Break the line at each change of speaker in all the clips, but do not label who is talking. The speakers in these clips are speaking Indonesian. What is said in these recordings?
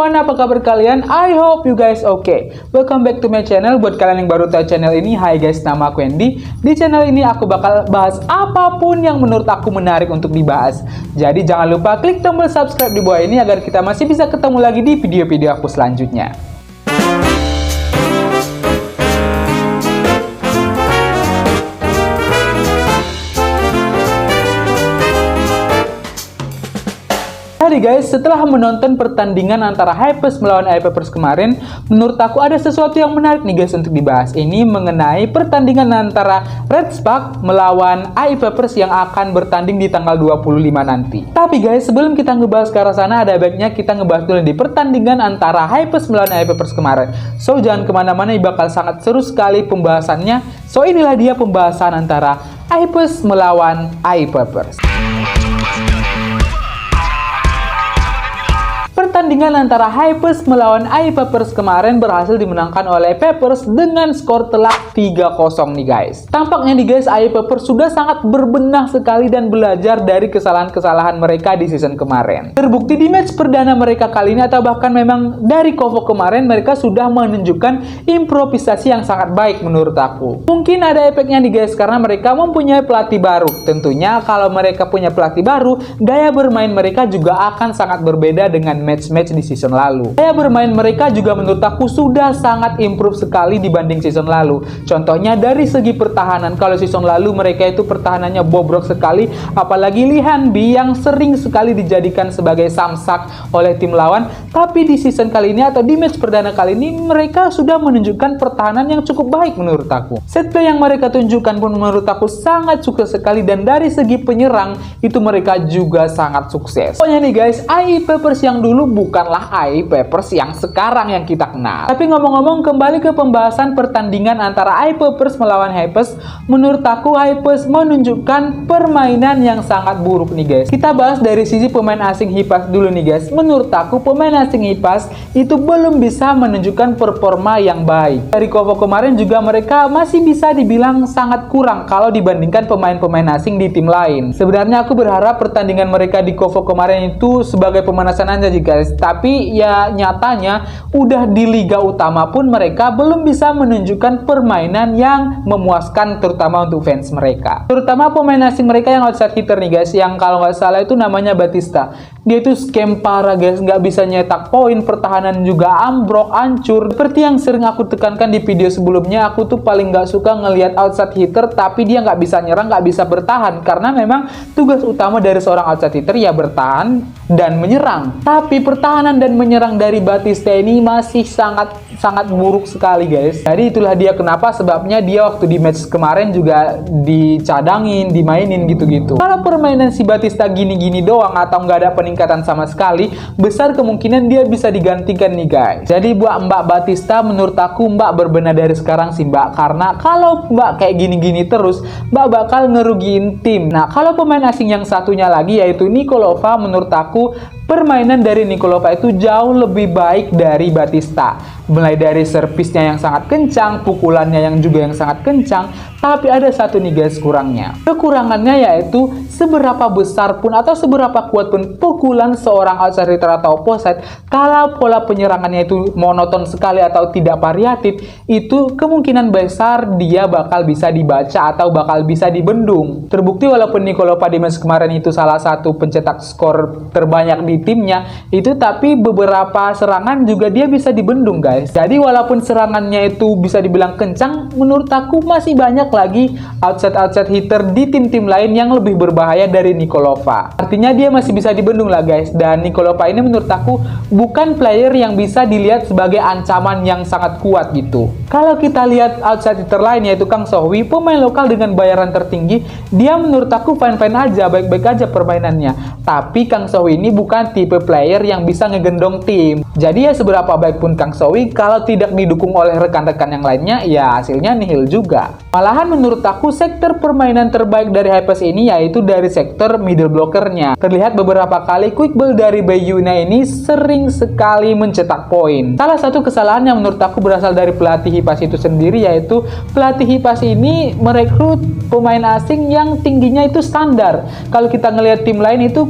everyone, apa kabar kalian? I hope you guys okay. Welcome back to my channel. Buat kalian yang baru tahu channel ini, hai guys, nama aku Andy. Di channel ini aku bakal bahas apapun yang menurut aku menarik untuk dibahas. Jadi jangan lupa klik tombol subscribe di bawah ini agar kita masih bisa ketemu lagi di video-video aku selanjutnya. Jadi guys, setelah menonton pertandingan antara Hypers melawan iPepers kemarin, menurut aku ada sesuatu yang menarik nih guys untuk dibahas. Ini mengenai pertandingan antara Red Spark melawan iPepers yang akan bertanding di tanggal 25 nanti. Tapi guys, sebelum kita ngebahas ke arah sana, ada baiknya kita ngebahas dulu di pertandingan antara Hypers melawan iPepers kemarin. So, jangan kemana-mana, ini bakal sangat seru sekali pembahasannya. So, inilah dia pembahasan antara Hypers melawan iPepers. Pertandingan antara Hypers melawan iPepers kemarin berhasil dimenangkan oleh Pepers dengan skor telak 3-0 nih guys. Tampaknya nih guys, iPepers sudah sangat berbenah sekali dan belajar dari kesalahan-kesalahan mereka di season kemarin. Terbukti di match perdana mereka kali ini, atau bahkan memang dari Kovo kemarin, mereka sudah menunjukkan improvisasi yang sangat baik menurut aku. Mungkin ada efeknya nih guys, karena mereka mempunyai pelatih baru. Tentunya kalau mereka punya pelatih baru, gaya bermain mereka juga akan sangat berbeda dengan match-match di season lalu. Gaya bermain mereka juga menurut aku sudah sangat improve sekali dibanding season lalu. Contohnya dari segi pertahanan, kalau season lalu mereka itu pertahanannya bobrok sekali, apalagi Lee Han-bi yang sering sekali dijadikan sebagai samsak oleh tim lawan. Tapi di season kali ini atau di match perdana kali ini, mereka sudah menunjukkan pertahanan yang cukup baik menurut aku. Set play yang mereka tunjukkan pun menurut aku sangat sukses sekali, dan dari segi penyerang itu mereka juga sangat sukses. Pokoknya nih guys, iPepers yang dulu bukanlah iPepers yang sekarang yang kita kenal. Tapi ngomong-ngomong, kembali ke pembahasan pertandingan antara iPepers melawan Hypers, menurut aku Hypers menunjukkan permainan yang sangat buruk nih guys. Kita bahas dari sisi pemain asing Hypers dulu nih guys. Menurut aku pemain asing Hypers itu belum bisa menunjukkan performa yang baik. Dari Kovo kemarin juga mereka masih bisa dibilang sangat kurang kalau dibandingkan pemain-pemain asing di tim lain. Sebenarnya aku berharap pertandingan mereka di Kovo kemarin itu sebagai pemanasan aja guys. Tapi ya nyatanya udah di liga utama pun mereka belum bisa menunjukkan permainan yang memuaskan, terutama untuk fans mereka. Terutama pemain asing mereka yang outside hitter nih guys, yang kalau nggak salah itu namanya Batista. Dia itu scam parah guys, nggak bisa nyetak poin, pertahanan juga ambrok, hancur. Seperti yang sering aku tekankan di video sebelumnya, aku tuh paling nggak suka ngelihat outside hitter tapi dia nggak bisa nyerang, nggak bisa bertahan, karena memang tugas utama dari seorang outside hitter ya bertahan dan menyerang. Tapi pertahanan dan menyerang dari Batista ini masih sangat buruk sekali guys. Jadi itulah dia kenapa sebabnya dia waktu di match kemarin juga dicadangin, dimainin gitu-gitu. Kalau permainan si Batista gini-gini doang atau nggak ada peningkatan sama sekali, besar kemungkinan dia bisa digantikan nih guys. Jadi buat Mbak Batista, menurut aku Mbak berbenah dari sekarang sih Mbak, karena kalau Mbak kayak gini-gini terus, Mbak bakal ngerugiin tim. Nah, kalau pemain asing yang satunya lagi yaitu Nikolova, menurut aku permainan dari Nikolova itu jauh lebih baik dari Batista. Mulai dari servisnya yang sangat kencang, pukulannya yang juga yang sangat kencang. Tapi ada satu nih guys kurangnya. Kekurangannya yaitu seberapa besar pun atau seberapa kuat pun pukulan seorang outside hitter atau opposite, kalau pola penyerangannya itu monoton sekali atau tidak variatif, itu kemungkinan besar dia bakal bisa dibaca atau bakal bisa dibendung. Terbukti walaupun Nikolova di match kemarin itu salah satu pencetak skor terbanyak di timnya itu, tapi beberapa serangan juga dia bisa dibendung guys. Jadi walaupun serangannya itu bisa dibilang kencang, menurut aku masih banyak lagi outside hitter di tim-tim lain yang lebih berbahaya dari Nikolova. Artinya dia masih bisa dibendung lah guys. Dan Nikolova ini menurut aku bukan player yang bisa dilihat sebagai ancaman yang sangat kuat gitu. Kalau kita lihat outside hitter lain yaitu Kang Sohwi, pemain lokal dengan bayaran tertinggi, dia menurut aku fine-fine aja, baik-baik aja permainannya. Tapi Kang Sohwi ini bukan tipe player yang bisa ngegendong tim. Jadi ya seberapa baik pun Kang Sohwi, kalau tidak didukung oleh rekan-rekan yang lainnya, ya hasilnya nihil juga. Malahan Malahan menurut aku sektor permainan terbaik dari Hypers ini yaitu dari sektor middle blockernya. Terlihat beberapa kali quick ball dari Bayyuna ini sering sekali mencetak poin. Salah satu kesalahan yang menurut aku berasal dari pelatih Hypers itu sendiri yaitu pelatih Hypers ini merekrut pemain asing yang tingginya itu standar. Kalau kita ngelihat tim lain itu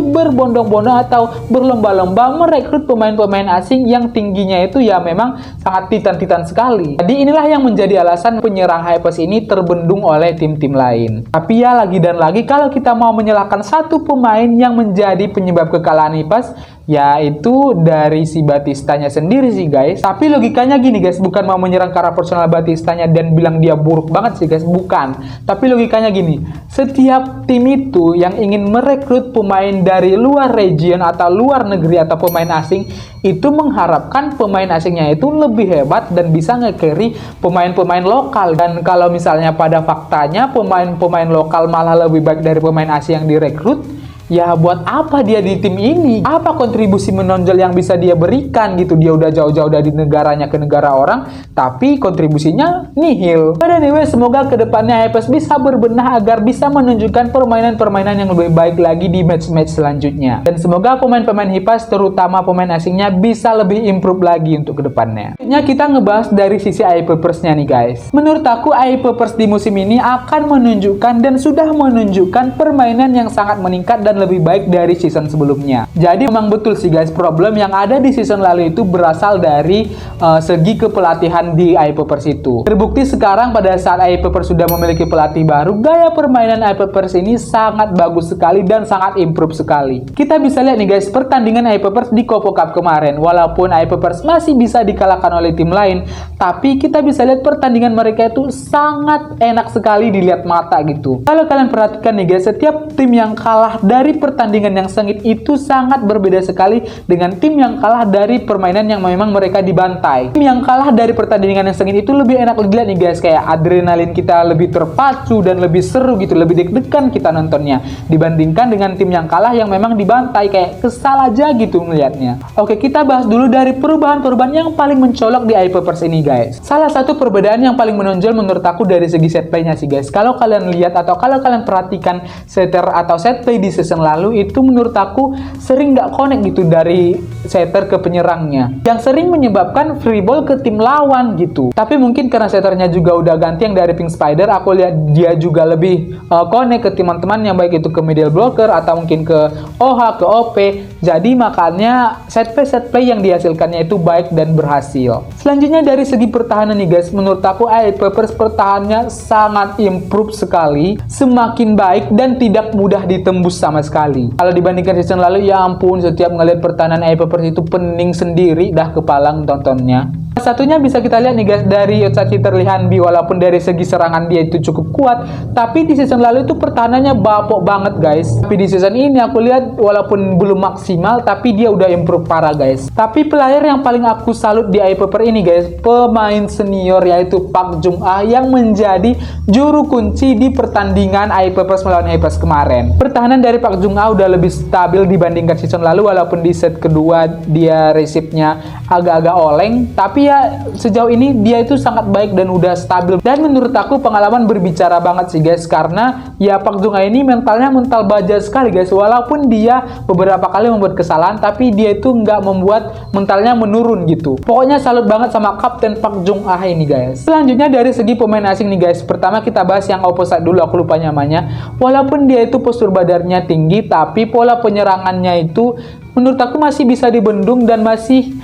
berbondong-bondong atau berlomba-lomba merekrut pemain-pemain asing yang tingginya itu ya memang sangat titan-titan sekali. Jadi inilah yang menjadi alasan penyerang Hypers ini terbendung oleh tim-tim lain. Tapi ya lagi dan lagi kalau kita mau menyalahkan satu pemain yang menjadi penyebab kekalahan Hypers, yaitu dari si Batistanya sendiri sih guys. Tapi logikanya gini guys, bukan mau menyerang karena personal Batistanya dan bilang dia buruk banget sih guys, bukan. Tapi logikanya gini, setiap tim itu yang ingin merekrut pemain dari luar region atau luar negeri atau pemain asing itu mengharapkan pemain asingnya itu lebih hebat dan bisa nge-carry pemain-pemain lokal. Dan kalau misalnya pada faktanya pemain-pemain lokal malah lebih baik dari pemain asing yang direkrut, ya buat apa dia di tim ini? Apa kontribusi menonjol yang bisa dia berikan gitu? Dia udah jauh-jauh dari negaranya ke negara orang, tapi kontribusinya nihil. But anyway, semoga kedepannya Hypers bisa berbenah agar bisa menunjukkan permainan-permainan yang lebih baik lagi di match-match selanjutnya. Dan semoga pemain-pemain Hypers, terutama pemain asingnya, bisa lebih improve lagi untuk kedepannya. Selanjutnya kita ngebahas dari sisi iPapersnya nih guys. Menurut aku iPapers di musim ini akan menunjukkan dan sudah menunjukkan permainan yang sangat meningkat dan lebih baik dari season sebelumnya. Jadi memang betul sih guys, problem yang ada di season lalu itu berasal dari segi kepelatihan di iPapers itu. Terbukti sekarang pada saat iPapers sudah memiliki pelatih baru, gaya permainan iPapers ini sangat bagus sekali dan sangat improve sekali. Kita bisa lihat nih guys, pertandingan iPapers di Copa Cup kemarin, walaupun iPapers masih bisa dikalahkan oleh tim lain, tapi kita bisa lihat pertandingan mereka itu sangat enak sekali dilihat mata gitu. Kalau kalian perhatikan nih guys, setiap tim yang kalah dari pertandingan yang sengit itu sangat berbeda sekali dengan tim yang kalah dari permainan yang memang mereka dibantai. Tim yang kalah dari pertandingan yang sengit itu lebih enak dilihat nih guys, kayak adrenalin kita lebih terpacu dan lebih seru gitu, lebih deg-degan kita nontonnya dibandingkan dengan tim yang kalah yang memang dibantai, kayak kesal aja gitu melihatnya. Oke, kita bahas dulu dari perubahan-perubahan yang paling mencolok di iPapers ini guys. Salah satu perbedaan yang paling menonjol menurut aku dari segi set play-nya sih guys. Kalau kalian lihat atau kalau kalian perhatikan setter atau set play di season lalu itu menurut aku sering nggak connect gitu dari setter ke penyerangnya, yang sering menyebabkan free ball ke tim lawan gitu. Tapi mungkin karena setternya juga udah ganti yang dari Pink Spider, aku lihat dia juga lebih connect ke teman-teman yang baik itu ke middle blocker atau mungkin ke OH, ke OP. Jadi makanya set play yang dihasilkannya itu baik dan berhasil. Selanjutnya dari segi pertahanan nih guys, menurut aku iPapers pertahanannya sangat improve sekali, semakin baik dan tidak mudah ditembus sama sekali. Kalau dibandingkan season lalu, ya ampun, setiap ngeliat pertahanan iPapers itu pening sendiri dah kepala nontonnya. Satunya bisa kita lihat nih guys dari Osachi Terlihanbi, walaupun dari segi serangan dia itu cukup kuat, tapi di season lalu itu pertahanannya bapok banget guys. Tapi di season ini aku lihat walaupun belum maksimal, tapi dia udah improve parah guys. Tapi player yang paling aku salut di iPapers ini guys, pemain senior yaitu Park Jung Ah yang menjadi juru kunci di pertandingan iPapers melawan Hypers kemarin. Pertahanan dari Park Jung Ah udah lebih stabil dibandingkan season lalu, walaupun di set kedua dia resipnya agak-agak oleng, tapi ya sejauh ini dia itu sangat baik dan udah stabil. Dan menurut aku pengalaman berbicara banget sih guys, karena ya Park Jung Ah ini mentalnya mental baja sekali guys. Walaupun dia beberapa kali membuat kesalahan, tapi dia itu nggak membuat mentalnya menurun gitu. Pokoknya salut banget sama Kapten Park Jung Ah ini guys. Selanjutnya dari segi pemain asing nih guys, pertama kita bahas yang opposite dulu, aku lupa namanya. Walaupun dia itu postur badannya tinggi, tapi pola penyerangannya itu menurut aku masih bisa dibendung dan masih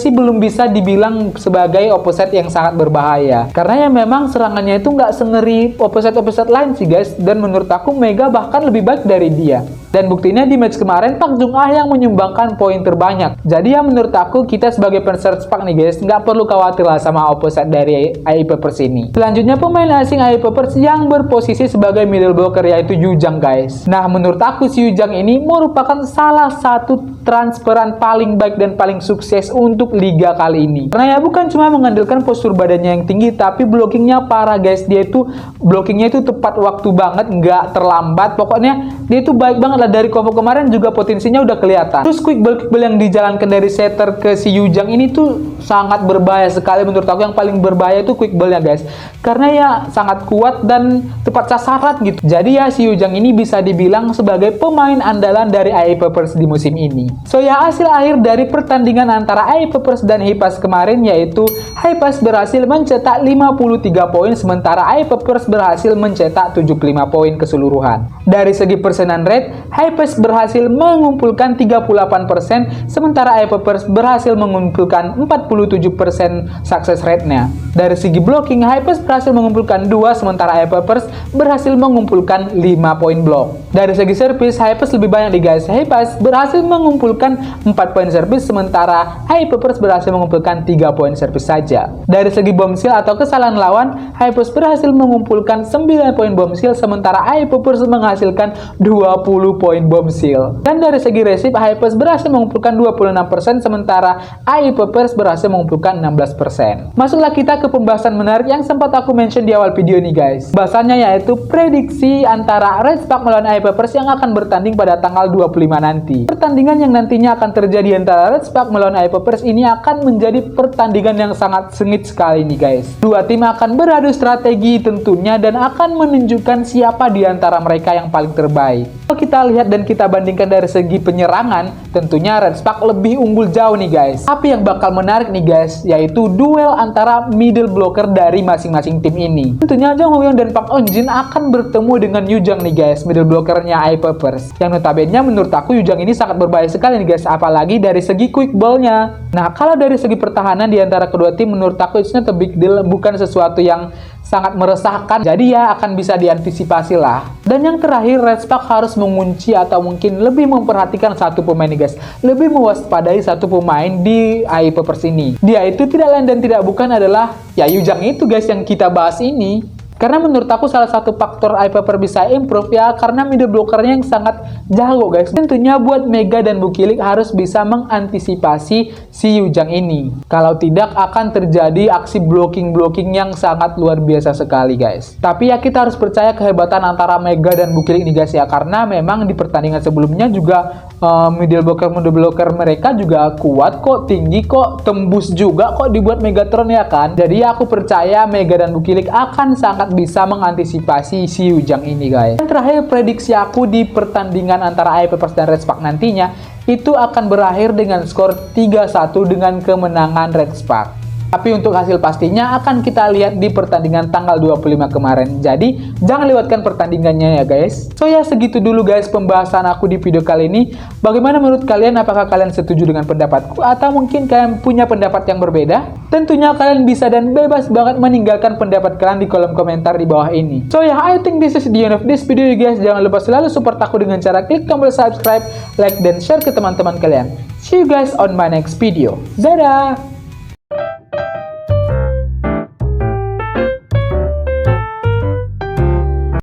belum bisa dibilang sebagai opposite yang sangat berbahaya, karena ya memang serangannya itu nggak sengeri opposite lain sih guys. Dan menurut aku Mega bahkan lebih baik dari dia, dan buktinya di match kemarin Park Jung Ah yang menyumbangkan poin terbanyak. Jadi ya menurut aku kita sebagai fans Park nih guys nggak perlu khawatir lah sama opposite dari iPapers ini. Selanjutnya pemain asing iPapers yang berposisi sebagai middle blocker yaitu Yujang guys. Nah menurut aku si Yujang ini merupakan salah satu transferan paling baik dan paling sukses sukses untuk liga kali ini. Karena ya bukan cuma mengandalkan postur badannya yang tinggi, tapi blockingnya parah guys. Dia itu blockingnya itu tepat waktu banget, nggak terlambat. Pokoknya dia itu baik banget lah. Dari combo kemarin juga potensinya udah kelihatan. Terus quick ball yang dijalankan dari setter ke si Yujang ini tuh sangat berbahaya sekali menurut aku. Yang paling berbahaya itu quick ball ya guys, karena ya sangat kuat dan tepat sasaran gitu. Jadi ya si Yujang ini bisa dibilang sebagai pemain andalan dari AI Peppers di musim ini. So ya hasil akhir dari pertandingan antara AI Peppers dan Hipas kemarin yaitu Hipas berhasil mencetak 53 poin sementara AI Peppers berhasil mencetak 75 poin keseluruhan. Dari segi persenan rate, Hipas berhasil mengumpulkan 38% sementara AI Peppers berhasil mengumpulkan 47% success rate-nya. Dari segi blocking, Hipas berhasil mengumpulkan 2 sementara AI Peppers berhasil mengumpulkan 5 poin block. Dari segi service, Hipas lebih banyak nih guys. Hipas berhasil mengumpulkan 4 poin service sementara AI Peppers berhasil mengumpulkan 3 poin service saja. Dari segi bomb steal atau kesalahan lawan, Hipas berhasil mengumpulkan 9 poin bomb steal sementara AI Peppers menghasilkan 20 poin bomb steal. Dan dari segi receive, Hipas berhasil mengumpulkan 26% sementara AI Peppers berhasil mengumpulkan 16%. Masuklah kita ke pembahasan menarik yang sempat aku mention di awal video nih guys. Bahasannya yaitu prediksi antara Red Spark melawan AI Peppers yang akan bertanding pada tanggal 25 nanti. Pertandingan yang nantinya akan terjadi antara Red Spark melawan AI Peppers ini akan menjadi pertandingan yang sangat sengit sekali nih guys. Dua tim akan beradu strategi tentunya dan akan menunjukkan siapa di antara mereka yang paling terbaik. Kalau kita lihat dan kita bandingkan dari segi penyerangan, tentunya Red Spark lebih unggul jauh nih guys. Tapi yang bakal menarik nih guys, yaitu duel antara middle blocker dari masing-masing tim ini. Tentunya Jang Hong Yong dan Park Eun Jin akan bertemu dengan Yujang nih guys, middle blockernya AI Peppers. Yang notabene menurut aku Yujang ini sangat berbahaya sekali nih guys, apalagi dari segi quick ball-nya. Nah, kalau dari segi pertahanan di antara kedua tim, menurut aku it's not a big deal, bukan sesuatu yang sangat meresahkan. Jadi ya akan bisa diantisipasi lah. Dan yang terakhir, Red Spark harus mengunci atau mungkin lebih memperhatikan satu pemain nih guys. Lebih mewaspadai satu pemain di AI Peppers ini. Dia itu tidak lain dan tidak bukan adalah ya Yujang itu guys yang kita bahas ini. Karena menurut aku salah satu faktor AI Peppers bisa improve ya karena middle blockernya yang sangat jago guys. Tentunya buat Mega dan Bukilik harus bisa mengantisipasi si Yujang ini. Kalau tidak akan terjadi aksi blocking yang sangat luar biasa sekali guys. Tapi ya kita harus percaya kehebatan antara Mega dan Bukilik nih guys ya. Karena memang di pertandingan sebelumnya juga middle blocker mereka juga kuat kok, tinggi kok, tembus juga kok dibuat Megatron ya kan. Jadi aku percaya Mega dan Bukilik akan sangat bisa mengantisipasi si Yujang ini guys. Dan terakhir prediksi aku di pertandingan antara AI Peppers dan Red Spark nantinya itu akan berakhir dengan skor 3-1 dengan kemenangan Red Spark. Tapi untuk hasil pastinya akan kita lihat di pertandingan tanggal 25 kemarin. Jadi jangan lewatkan pertandingannya ya guys. So ya segitu dulu guys pembahasan aku di video kali ini. Bagaimana menurut kalian? Apakah kalian setuju dengan pendapatku? Atau mungkin kalian punya pendapat yang berbeda? Tentunya kalian bisa dan bebas banget meninggalkan pendapat kalian di kolom komentar di bawah ini. So ya I think this is the end of this video guys. Jangan lupa selalu support aku dengan cara klik tombol subscribe, like, dan share ke teman-teman kalian. See you guys on my next video. Dadah!